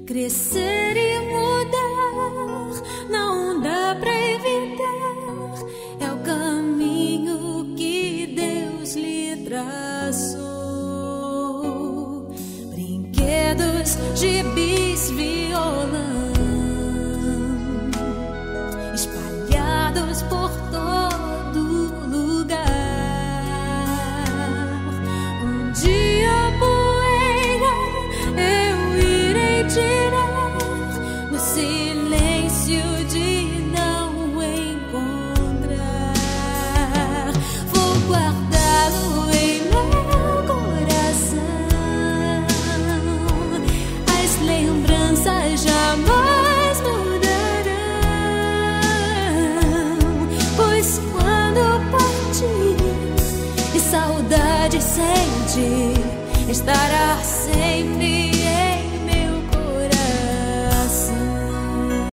Crescer e mudar não dá pra evitar, é o caminho que Deus lhe traçou. Brinquedos, gibis, violão espalhados por todo lugar. Um dia poeira eu irei tirar no silêncio de não encontrar. Vou guardá-lo em meu coração. As lembranças jamais mudarão, pois quando partir e saudade sentir, estará sempre